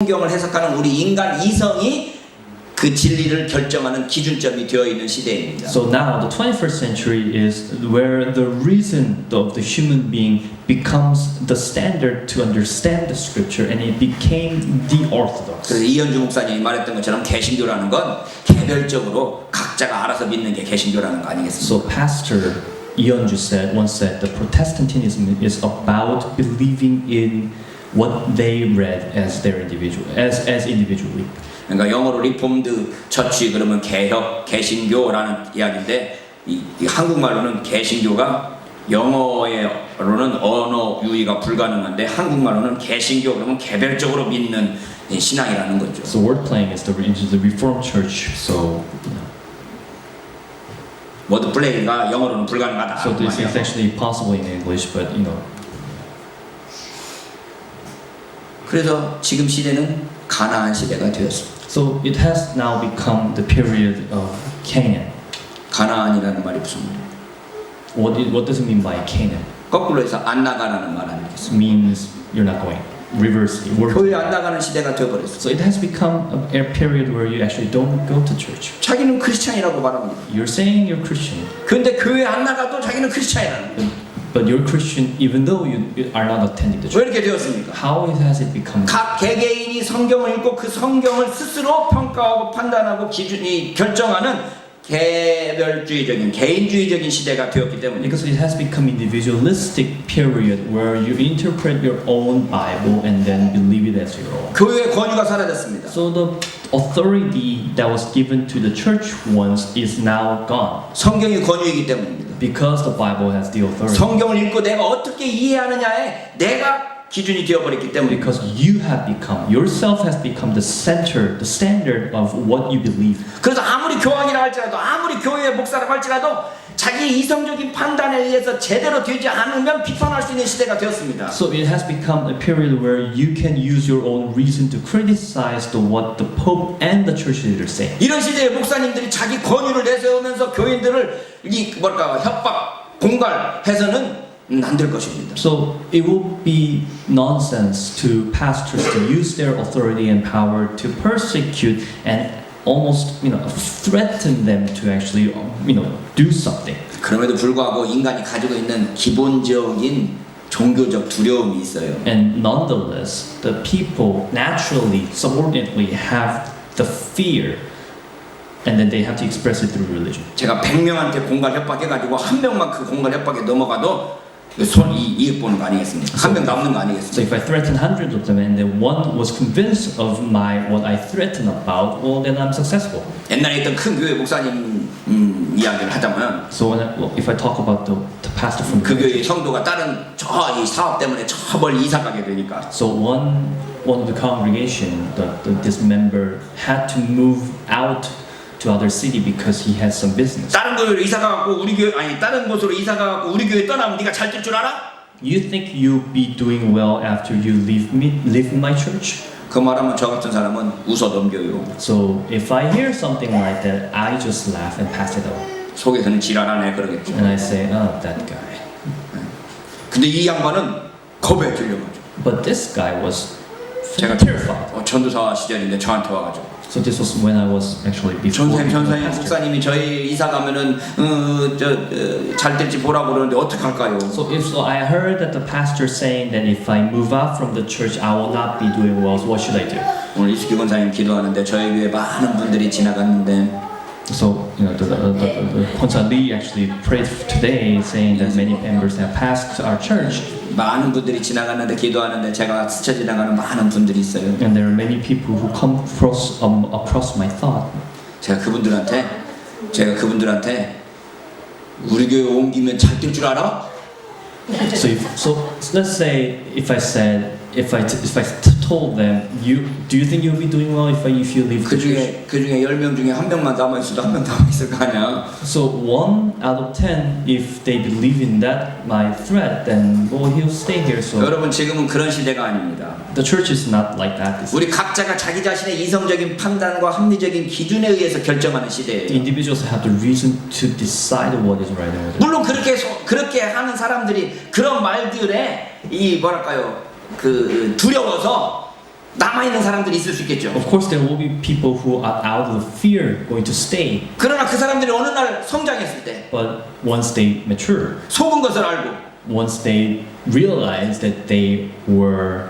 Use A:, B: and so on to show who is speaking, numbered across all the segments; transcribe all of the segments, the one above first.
A: 성경을 해석하는 우리 인간 이성이 그 진리를 결정하는 기준점이 되어 있는 시대입니다.
B: So now the 21st century is where the reason of the human being becomes the standard to understand the scripture, and it became the orthodox.
A: 그래서 이현주 목사님이 말했던 것처럼 개신교라는 건 개별적으로 각자가 알아서 믿는 게 개신교라는 거 아니겠습니까?
B: So Pastor Yeonju once said the Protestantism is about believing in what they read as their individually.
A: 그러니까 영어로 리폼드 처치 그러면 개혁, 개신교라는 이야기인데 이 한국말로는 개신교가 영어로는 언어 유희가 불가능한데 한국말로는 개신교 그러면 개별적으로 믿는 신앙이라는 거죠.
B: So word playing is the Reformed Church. So
A: 워드 플레이가 영어로는 불가능하다.
B: so this is actually possible in English, but
A: 그래서 지금 시대는 가나안 시대가 되었습니다.
B: So it has now become the period of Canaan.
A: 가나안이라는 말이 무슨 말이에요?
B: What does it mean by Canaan?
A: 거꾸로 해서 안 나가라는 말 아니겠습니까?
B: It means you're not going. Reversely.
A: 교회 안 나가는 시대가 되어버렸어요.
B: So it has become a period where you actually don't go to church.
A: 자기는 크리스찬이라고 말합니다.
B: You're saying you're Christian,
A: 근데 교회 안 나가도 자기는 크리스찬이라는 거예요.
B: but you're Christian even though you are not attending the
A: 왜
B: church.
A: 이렇게 되었습니까?
B: How has it become?
A: 각 개개인이 성경을 읽고 그 성경을 스스로 평가하고 판단하고 기준이 결정하는 개별주의적인 개인주의적인 시대가 되었기 때문에
B: Because it has become individualistic period where you interpret your own Bible and then believe it as your own.
A: 교회의 권위가 사라졌습니다.
B: So the authority that was given to the church once is now gone
A: 성경이 권위이기 때문입니다.
B: because the Bible has the authority.
A: 성경을 읽고 내가 어떻게 이해하느냐에 내가 기준이 되어버렸기 때문에
B: Because you have become, yourself has become the center, the standard of what you believe.
A: 그래서 아무리 교황이라 할지라도 아무리 교회의 목사라고 할지라도 자기 이성적인 판단에 의해서 제대로 되지 않으면 비판할 수 있는 시대가 되었습니다.
B: So it has become a period where you can use your own reason to criticize what the Pope and the church leaders say.
A: 이런 시대에 목사님들이 자기 권위를 내세우면서 교인들을 협박, 공갈해서는 안 될 것입니다.
B: So it will be nonsense to pastors to use their authority and power to persecute and almost threaten them to actually do something.
A: 그럼에도 불구하고 인간이 가지고 있는 기본적인 종교적 두려움이 있어요.
B: And nonetheless, the people naturally, subordinately have the fear, and then they have to express it through religion.
A: 제가 100명한테 공갈 협박해가지고 한 명만 그 공갈 협박에 넘어가도 이익 보는 거 아니겠습니까? 한 명 남는 거
B: So
A: 아니겠습니까?
B: if I threaten hundreds of them and then one was convinced of what I threatened about, well, then I'm successful.
A: 옛날에 있던 큰 교회 목사님 이야기를 하자면
B: So if I talk about the pastor from
A: 그 교회 성도가 다른 이 사업 때문에 저 멀리 이사 가게 되니까
B: so one of the congregation, this member had to move out to other city because he has some business.
A: 다른 교회로 이사 가고 다른 곳으로 이사 가고 우리 교회 떠나면 네가 잘 될 줄 알아?
B: You think you'll be doing well after you leave my church?
A: 그 말하면 저 같은 사람은 웃어 넘겨요.
B: So if I hear something like that, I just laugh and pass it on.
A: 속에서는 지랄하네 그러겠죠.
B: And I say, oh, that guy.
A: 근데 이 양반은 겁에 들려가지고
B: But this guy was
A: 제가
B: terrified.
A: 전도사 시절인데 저한테 와가지고
B: So this was when I was actually before
A: 전사님
B: pastor.
A: 목사님이 저희 이사 가면은 잘 될지 보라고 그러는데 어떻게 할까요?
B: So I heard that the pastor saying that if I move out from the church, I will not be doing well. So what should I do?
A: 오늘 이수기 권사님 기도하는데 저희 교회 많은 분들이 지나갔는데
B: So the Khonsa Lee actually prayed today, saying that many members have passed our church,
A: 많은 분들이 지나갔는데 기도하는데 제가 스쳐 지나가는 많은 분들이 있어요.
B: and there are many people who come across my thought.
A: 제가 그분들한테 우리 교회 옮기면 잘 될 줄 알아?
B: So let's say if I told them, do you think you'll be doing well if you leave the church?
A: 그 중에 10명 중에 한 명만 남아 있어도 한 명 남아 있을 거 아니야.
B: So 1 out of 10, if they believe in that my threat, then well he'll stay here. So
A: 여러분 지금은 그런 시대가 아닙니다.
B: the church is not like that.
A: 우리 각자가 자기 자신의 이성적인 판단과 합리적인 기준에 의해서 결정하는
B: The
A: 시대예요.
B: individuals have the reason to decide what is right and what is wrong.
A: 물론 그렇게 하는 사람들이 그런 말들에 그 두려워서 남아있는 사람들이 있을 수 있겠죠.
B: Of course, there will be people who are out of fear going to stay,
A: 그러나 그 사람들이 어느 날 성장했을 때
B: but once they mature,
A: 속은 것을 알고
B: once they realize that they were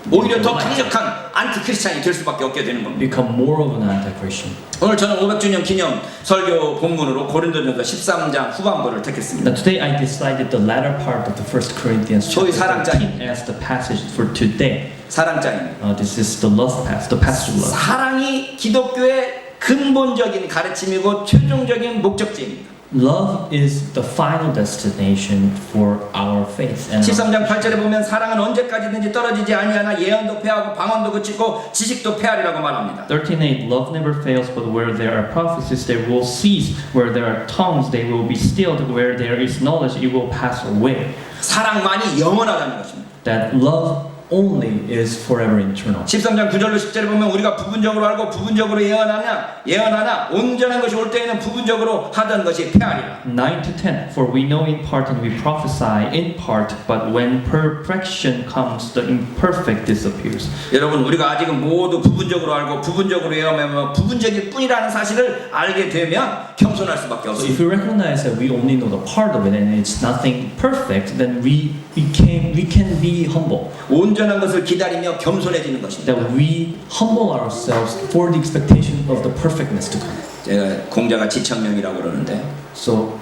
A: 오히려 더 강력한 안티 크리스찬이 될 수밖에 없게 되는 겁니다.
B: become more of an anti-Christian.
A: 오늘 저는 500주년 기념 설교 본문으로 고린도전서 13장 후반부를 택했습니다.
B: Now today I decided the latter part of the First Corinthians
A: 소위
B: chapter
A: 사랑장이.
B: 13 as the passage for today.
A: 사랑장입니다.
B: This is the love passage, the passage of love.
A: 사랑이 기독교의 근본적인 가르침이고 최종적인 목적지입니다.
B: Love is the final destination for our faith. And
A: 13장 8절에 보면 사랑은 언제까지든지 떨어지지 아니하나 예언도 패하고 방언도 그치고 지식도 패하리라고 말합니다.
B: 13:8 Love never fails, but where there are prophecies they will cease, where there are tongues they will be stilled, where there is knowledge it will pass away.
A: 사랑만이 영원하다는 것입니다.
B: That love only is forever eternal.
A: 13장 9절로 10절에 보면 우리가 부분적으로 알고 부분적으로 예언하나 온전한 것이 올 때에는 부분적으로 하던 것이 패하리라.
B: 9 to 10 For we know in part and we prophesy in part, but when perfection comes, the imperfect disappears.
A: 여러분 우리가 아직은 모두 부분적으로 알고 부분적으로 예언하면 부분적일 뿐이라는 사실을 알게 되면 겸손할 수밖에
B: So
A: 없습니다.
B: if we recognize that we only know the part of it and it's nothing perfect, then we can be humble.
A: 온전한 것을 기다리며 겸손해지는 것입니다.
B: That we humble ourselves for the expectation of the perfectness to come.
A: 제가 공자가 지천명이라고 그러는데
B: So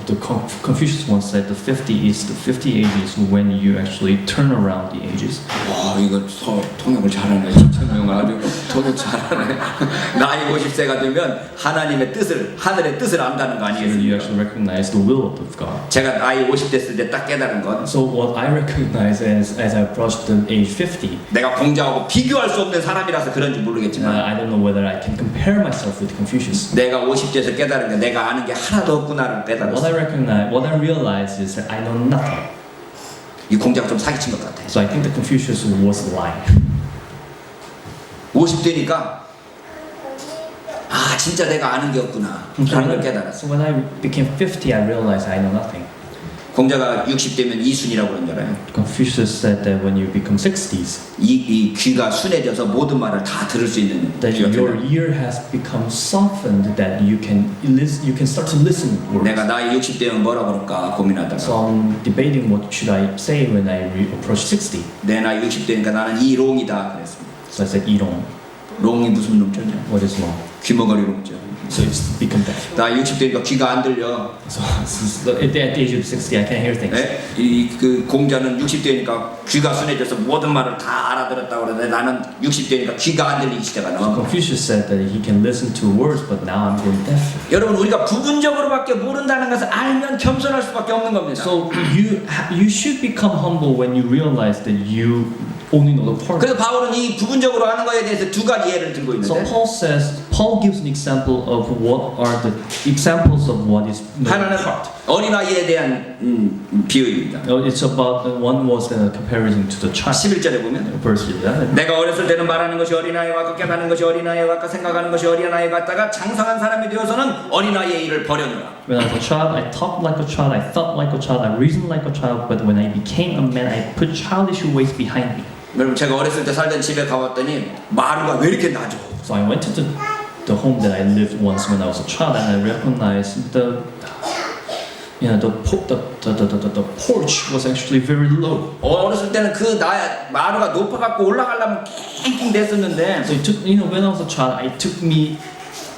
B: the Confucius once said the 50 ages when you actually turn around the ages.
A: 와 이거 통역을 잘하네. 지천명 아주 통역 잘하네. 나이 50세가 되면 하나님의 뜻을 하늘의 뜻을 안다는 거
B: You
A: 아니겠습니까?
B: actually recognize the will of God.
A: 제가 나이 50 됐을 때 딱 깨달은 건
B: So what I recognize as I approach the age 50,
A: 내가 공자하고 비교할 수 없는 사람이라서 그런지 모르겠지만
B: I don't know whether I can compare myself with Confucius.
A: 내가 50대에서 깨달은 게 내가 아는 게 하나도 없구나를
B: What I
A: 깨달았어.
B: what I realize is that I know nothing.
A: 이 공자가 좀 사기친 것 같아.
B: So I think that Confucius was lying.
A: 50대니까 아 진짜 내가 아는 게 없구나 라는 걸 깨달았어.
B: So when I became 50, I realized I know nothing.
A: 공자가 60대면 이순이라고 그런 줄 알아요.
B: Confucius said that when you become 60s,
A: 이 귀가 순해져서 모든 말을 다 들을 수 있는
B: that
A: 귀가
B: your
A: 되는.
B: ear has become softened, that you can start to listen words.
A: 내가 나이 60대면 뭐라 그럴까 고민하다가
B: So I'm debating what should I say when I approach 60.
A: 내 나이 60대니까 나는 이롱이다 그랬습니다.
B: So I said 이롱.
A: 롱이 무슨 롱자냐?
B: What is wrong?
A: 귀머거리 롱자.
B: So it's become deaf.
A: 나 60대니까 귀가 안 들려.
B: So at the age of 60, I can't hear things.
A: 네? 그 공자는 60대니까 귀가 순해져서 모든 말을 다 알아들었다고 그러는데 나는 60대니까 귀가 안 들리기 시작하는.
B: Confucius said that he can listen to words, but now I'm getting deaf.
A: 여러분 우리가 부분적으로밖에 모른다는 것을 알면 겸손할 수밖에 없는 겁니다.
B: So you should become humble when you realize that you only know the part.
A: 그래서 바울은 이 부분적으로 하는 거에 대해서 두 가지 예를 들고
B: So
A: 있는데
B: Paul gives an example of what are the examples of what is known
A: 하나는
B: part.
A: 어린아이에 대한 비유입니다.
B: It's about one was a comparison to the child.
A: 11절에 보면
B: Verse 11.
A: 내가 어렸을 때는 말하는 것이 어린아이 같고 깨닫는 것이 어린아이 같고 생각하는 것이 어린아이 같다가 장성한 사람이 되어서는 어린아이의 일을 버려놓으라.
B: When I was a child, I talked like a child, I thought like a child, I reasoned like a child, but when I became a man, I put childish ways behind me.
A: 여러분 제가 어렸을 때 살던 집에 가봤더니 마루가 왜 이렇게 낮아?
B: So I went to the home that I lived once when I was a child, and I recognized the porch was actually very low.
A: 어렸을 때는 마루가 높아갖고 올라가려면 낑낑 됐었는데
B: So it took, when I was a child, it took me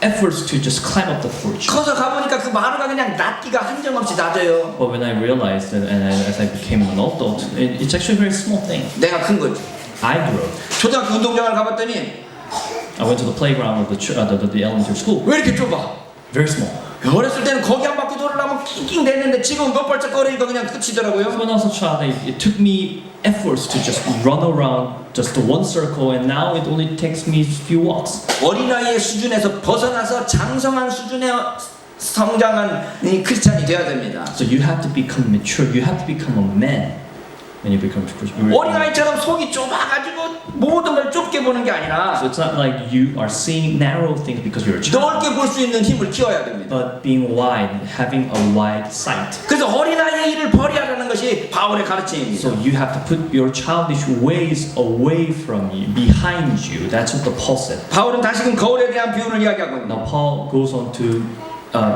B: efforts to just climb up the porch.
A: 커서 가보니까 그 마루가 그냥 낮기가 한정없이 낮아요.
B: But when I realized it, and as I became an adult, it's actually a very small thing.
A: 내가 큰 거지.
B: I grew.
A: 초등학교 운동장을 가봤더니
B: I went to the playground of the elementary school.
A: 왜 이렇게 좁아?
B: Very small.
A: 어렸을 때는 거기 한 바퀴 돌으려면 낑낑 됐는데 지금 몇 발짝 걸으니까 그냥 끝이더라고요.
B: When I was a child, it took me efforts to just run around just one circle, and now it only takes me a few walks.
A: 어린아이의 수준에서 벗어나서 장성한 수준의 성장한 이 크리스찬이 되어야 됩니다.
B: So you have to become mature. You have to become a man. when you become Christian.
A: 어린아이처럼 속이 좁아가지고 모든 걸 좁게 보는 게
B: So
A: 아니라
B: it's not like you are seeing narrow things because you're a child,
A: 넓게 볼 수 있는 힘을 키워야 됩니다.
B: but being wide, having a wide sight.
A: 그래서 어린아이의 일을 버리라는 것이 바울의 가르침입니다.
B: So you have to put your childish ways away from you, behind you. That's what the Paul said.
A: 바울은 다시금 거울에 대한 비유를 이야기하고 있습니다.
B: Now Paul goes on to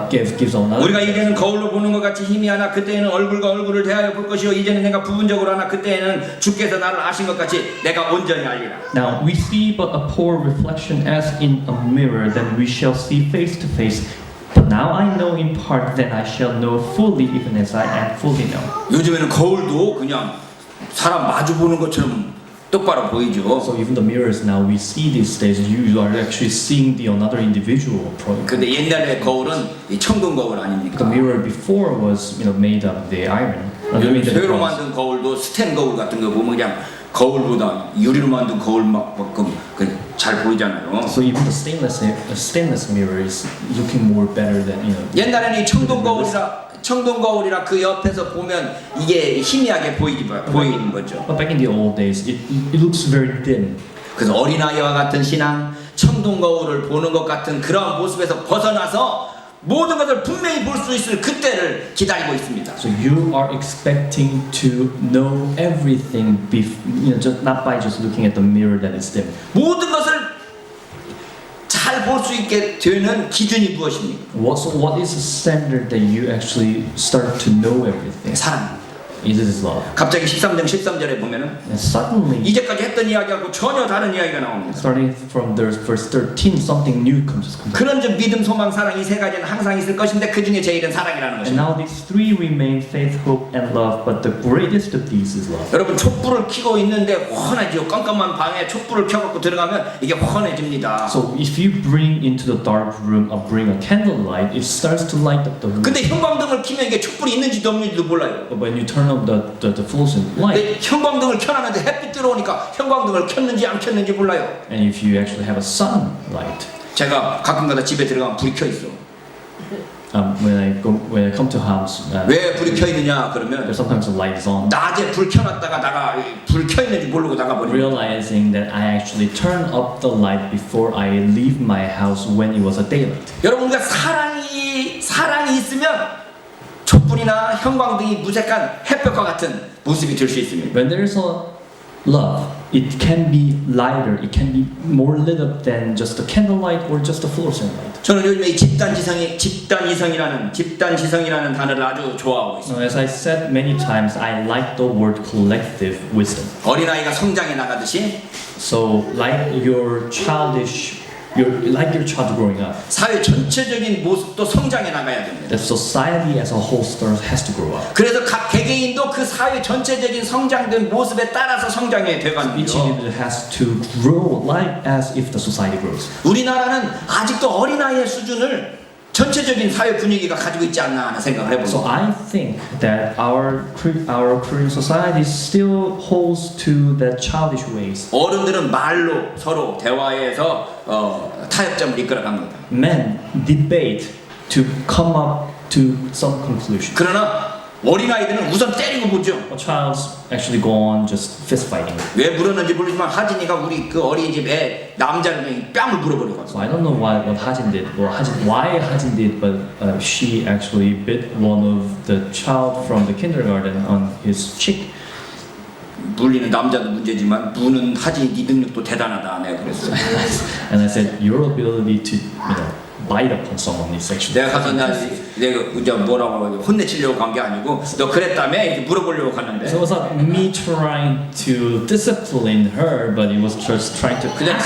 B: gives another.
A: 우리가 이제는 거울로 보는 것 같이 힘이 하나 그때에는 얼굴과 얼굴을 대하여 볼 것이요 이제는 내가 부분적으로 하나 그때에는 주께서 나를 아신 것 같이 내가 온전히 알리라.
B: Now we see but a poor reflection as in a mirror, then we shall see face to face. But now I know in part, then I shall know fully, even as I am fully known.
A: 요즘에는 거울도 그냥 사람 마주 보는 것처럼 똑바로 보이죠.
B: So even the mirrors now we see these days, you are actually seeing the another individual.
A: 근데 옛날에 거울은 이 청동 거울 아닙니까?
B: The mirror before was, made of the iron. Made of
A: 새로
B: bronze.
A: 만든 거울도 스텐 거울 같은 거 보면 그냥 거울보다 유리로 만든 거울만큼 잘 보이잖아요.
B: So even the stainless mirror is looking more better than
A: 옛날에는 이 청동 거울이라 그 옆에서 보면 이게 희미하게 보이는 거죠.
B: But back in the old days, it looks very dim.
A: 그래서 어린아이와 같은 신앙, 청동 거울을 보는 것 같은 그런 모습에서 벗어나서 모든 것을 분명히 볼 수 있을 그때를 기다리고 있습니다.
B: So you are expecting to know everything, just not by just looking at the mirror that is dim.
A: 모든 것을 잘 볼 수 있게 되는 기준이 무엇입니까?
B: So what is the standard that you actually start to know everything?
A: 사랑.
B: It is love.
A: 갑자기 13장 13절에 보면은
B: And suddenly,
A: 이제까지 했던 이야기하고 전혀 다른 이야기가 나옵니다.
B: starting from verse 13, something new comes.
A: 그런즉 믿음, 소망, 사랑 이 세 가지는 항상 있을 것인데 그 중에 제일은 사랑이라는
B: And
A: 것입니다.
B: now these three remain: faith, hope, and love. But the greatest of these is love.
A: 여러분 촛불을 켜고 있는데 환하지요. 깜깜한 방에 촛불을 켜갖고 들어가면 이게 환해집니다.
B: So if you bring into the dark room or bring a candlelight, it starts to light up the room.
A: 근데 형광등을 켜면 이게 촛불이 있는지도 없는지도 몰라요.
B: But when you turn on the fluorescent light,
A: 근데 형광등을 켜놨는데 het빛 들어오니까 형광등을 켰는지 안 켰는지 몰라요.
B: and if you actually have a sunlight,
A: 제가 가끔가다 집에 들어가면 불이 켜 있어.
B: when I come to house,
A: 왜 불이 켜 있느냐 그러면
B: there's sometimes the light is on.
A: 낮에 불 켜놨다가 나가 불 켜 있는지 모르고 나가버리고
B: Realizing that I actually turn up the light before I leave my house when it was a daylight.
A: 여러분 우리가 사랑이 있으면 촛불이나 형광등이 무색한 햇볕과 같은 모습이 될 수 있습니다.
B: When there is a love, it can be lighter, it can be more lit up than just a candlelight or just a fluorescent light.
A: 저는 요즘에 이 집단지성이라는 단어를 아주 좋아하고 있습니다.
B: So as I said many times, I like the word collective wisdom.
A: 어린아이가 성장해 나가듯이
B: So like your child growing up,
A: 사회 전체적인 모습도 성장해 나가야 됩니다.
B: the society as a whole has to grow up.
A: 그래서 각 개개인도 그 사회 전체적인 성장된 모습에 따라서 성장해 돼가는
B: Each
A: 거죠.
B: individual has to grow like as if the society grows.
A: 우리나라는 아직도 어린아이의 수준을 전체적인 사회 분위기가 가지고 있지 않나 하는 생각을
B: So
A: 해봅니다.
B: I think that our Korean society still holds to the childish ways.
A: 어른들은 말로 서로 대화해서 타협점을 이끌어간 겁니다.
B: Men debate to come up to some conclusion.
A: 그러나 어린아이들은 우선 때리고 보죠.
B: Childs actually go on just fist fighting.
A: 왜 물었는지 모르지만 하진이가 우리 그 어린이집에 남자를 뺨을 물어버리고
B: So I don't know what Hajin did. Why Hajin did, but she actually bit one of the child from the kindergarten on his cheek.
A: 물리는 남자도 문제지만 무는 하진이 네 능력도 대단하다 내가 그랬어요.
B: And I said, your ability to bite upon someone is actually.
A: 내가 가서 내가 이제 뭐라고 혼내치려고 간 게 아니고 너 그랬다며 이렇게 물어보려고 갔는데
B: So it was not me trying to discipline her, but it was just trying to.
A: 그냥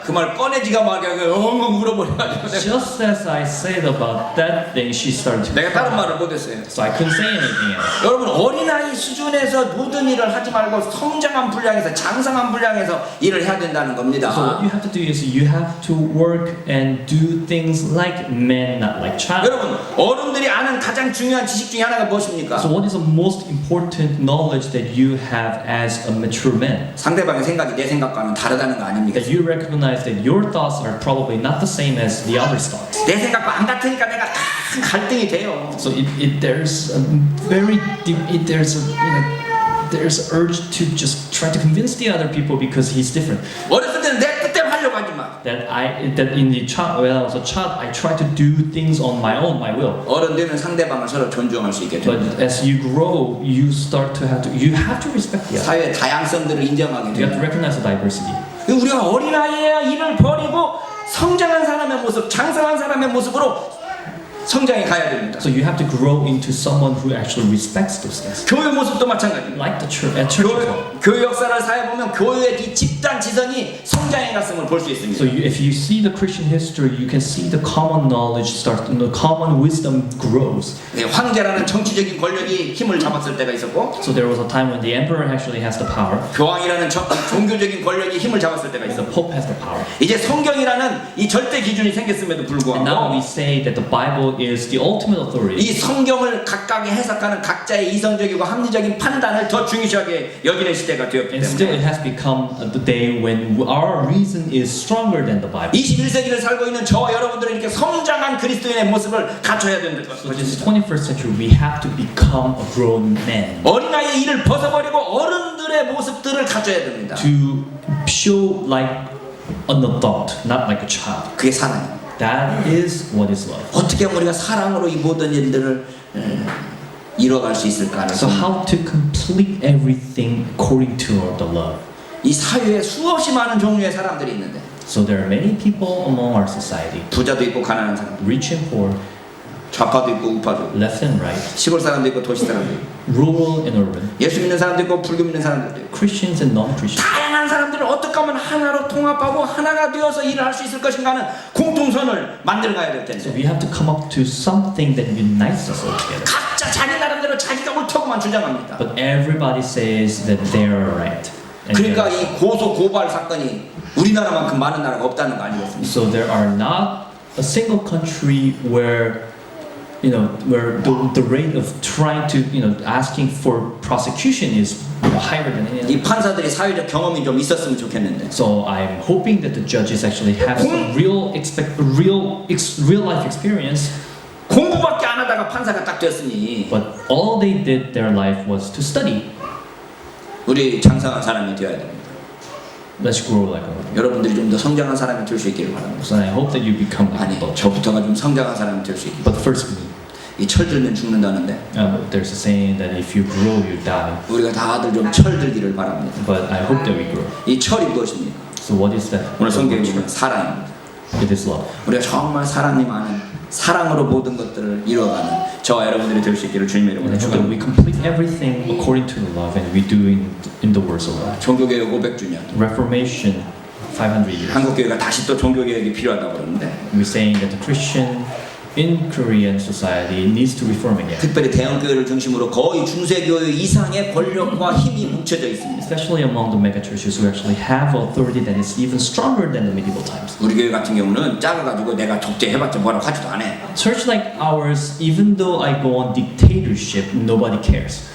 A: 그 말 꺼내지가 말게 엉엉 물어버려가지고
B: Just as I said about that thing, she started to.
A: 내가 다른 말을 못했어요.
B: So I couldn't say anything else.
A: 여러분 어린아이 수준에서 모든 일을 하지 말고 성장한 분량에서 장성한 분량에서 일을 해야 된다는
B: So what
A: 겁니다.
B: you have to do is you have to work and do things like men, not like child.
A: 여러분 어른들이 아는 가장 중요한 지식 중에 하나가 무엇입니까?
B: So what is the most important knowledge that you have as a mature man?
A: 상대방의 생각이 내 생각과는 다르다는 거 아닙니까?
B: That you recognize that your thoughts are probably not the same as the other's thoughts.
A: 내 생각과 안 같으니까 내가 큰 갈등이 돼요.
B: So there's a very deep, there's a there's urge to just try to convince the other people because he's different.
A: 어렸을 때는 내 뜻대로 하려고 하지 마.
B: That in the child when I was a child I tried to do things on my own, my will.
A: 어른 되면 상대방을 서로 존중할 수 있게 됩니다.
B: But as you grow, you have to respect the other.
A: 사회의 다양성들을 인정하게
B: You have to
A: 됩니다.
B: recognize the diversity.
A: 우리가 어린아이의 일을 버리고 성장한 사람의 모습, 장성한 사람의 모습으로 성장해 가야 됩니다.
B: So you have to grow into someone who actually respects those things.
A: 교회 모습도 마찬가지입니다.
B: Like the church, at church as well.
A: 교회 역사를 살펴보면 교회의 이 집단 지성이 성장해 갔음을 볼 수 있습니다.
B: So if you see the Christian history, you can see the common knowledge the common wisdom grows.
A: 네, 황제라는 정치적인 권력이 힘을 잡았을 때가 있었고,
B: So there was a time when the emperor actually has the power,
A: 교황이라는 종교적인 권력이 힘을 잡았을 때가
B: and the
A: 있었고,
B: pope has the power.
A: 이제 성경이라는 이 절대 기준이 생겼음에도
B: And now we
A: 불구하고
B: say that the Bible is the ultimate authority.
A: 이 성경을 각각이 해석하는 각자의 이성적이고 합리적인 판단을 더 중요시하게 여기는 시대가 되었기
B: And still,
A: 때문에
B: it has become the day when our reason is stronger than the Bible.
A: 21세기를 살고 있는 저와 여러분들은 이렇게 성장한 그리스도인의 모습을 갖춰야 된다는
B: So this
A: 것입니다.
B: 21st century, we have to become a grown man
A: 어린아이의 일을 벗어버리고 어른들의 모습들을 갖춰야 됩니다.
B: to show like an adult, not like a child.
A: 그게 사랑입니다.
B: That is what is love.
A: 어떻게 하면 우리가 사랑으로 이 모든 일들을 이뤄갈 수 있을까를
B: So how to complete everything according to the love.
A: 이 사회에 수없이 많은 종류의 사람들이 있는데
B: So there are many people among our society,
A: 부자도 있고 가난한 사람,
B: rich and poor,
A: 좌파도 있고 우파도 있고
B: left and right,
A: 시골 사람도 있고 도시 사람도 있고
B: rural and urban,
A: 예수 믿는 사람도 있고 불교 믿는 사람도 있고
B: Christians and non-Christians.
A: 다양한 사람들을 어떻게 하면 하나로 통합하고 하나가 되어서 일을 할 수 있을 것인가 하는 공통선을 만들어 가야 될
B: So
A: 텐데
B: we have to come up to something that unites us all together.
A: 각자 자기 나름대로 자기가 옳다고만 주장합니다.
B: But everybody says that they are right. And they
A: 그러니까
B: are-
A: 이 고소 고발 사건이 우리나라만큼 많은 나라가 없다는 거 아니겠습니까?
B: So there are not a single country where where the rate of trying to asking for prosecution is higher than any other.
A: 이 판사들이 사회적 경험이 좀 있었으면 좋겠는데
B: So I'm hoping that the judges actually have some real life experience.
A: 공부밖에 안 하다가 판사가 딱 됐으니
B: But all they did their life was to study.
A: 우리 장성한 사람이 되어야 됩니다.
B: Let's grow like a.
A: 여러분들이 좀 더 성장한 사람이 될 수 있기를 바랍니다.
B: So I hope that you become like
A: 아니,
B: a adult.
A: 저부터가 좀 성장한 사람이 될 수 있기.
B: But first,
A: 이 철들면 죽는다는데
B: there's a saying that if you grow, you die.
A: 우리가 다들 좀 철들기를 바랍니다.
B: But I hope that we grow.
A: 이 철이 무엇입니까?
B: So what is that?
A: 오늘 성경에 보면 사랑입니다.
B: It is love.
A: 우리가 정말 사랑이 많은 사랑으로 모든 것들을 이루어가는 저와 여러분들이 될 수 있기를 주님의
B: And I
A: 이름으로
B: hope that we
A: 축원합니다.
B: complete everything according to the love, and we do in the words of love.
A: 종교개혁 500주년.
B: Reformation, 500 years.
A: 한국교회가 다시 또 종교개혁이 필요하다고 그러는데
B: We're saying that the Christian in Korean society needs to reform again.
A: 특별히 대형교회를 중심으로 거의 중세교회 이상의 권력과 힘이 뭉쳐져 있습니다.
B: Especially among the mega churches who actually have authority that is even stronger than the medieval times.
A: 우리 교회 같은 경우는 작아가지고 내가 독재해봤자 뭐라고 하지도 않아.
B: Church like ours, even though I go on dictatorship, nobody cares.